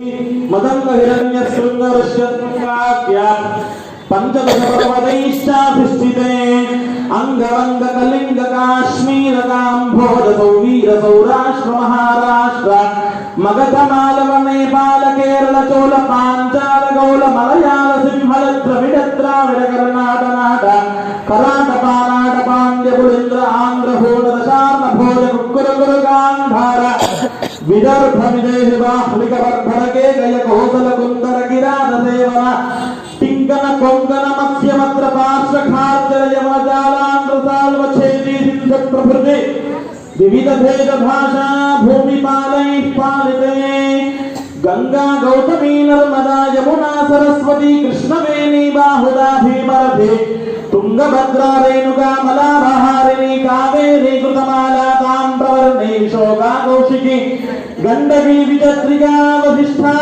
मदंग हिरण्य शृंगारश्या पंचदश पर्वतैश्चाधिष्ठिते अंगवंग कलिंग काश्मीर काम्भोज सौवीर सौराष्ट्र महाराष्ट्र मगध मालव नेपाल केरल चोल पांचाल गौल मलयाल सिंहल द्रविड़ द्राविड़ कर्नाट नाट कराट पानाट पांड्य पुलिंद्र आंध्र भूल दशार्न भोज कुक्कुर गुरु गांधार विदर्भ विदेहि बाह्लिक वर्धनके गय कौशल कुंदर किरात सेवना टिंकन कोंकण मत्स्य मत्र पार्श्व खार्जल यमजालांध्र साल्व छेदी सिंधु प्रभृति विविध भेद भाषा भूमि पालैः पालिते गंगा गौतमी नर्मदा यमुना सरस्वती कृष्णवेणी बाहुदा भीमरथी तुंगभद्रा रेणुका मलाबहारिणी कावेरी कृतमाला ताम्रवर्णी शोका कौशिकी गंडकी विजत्रिका वसिष्ठा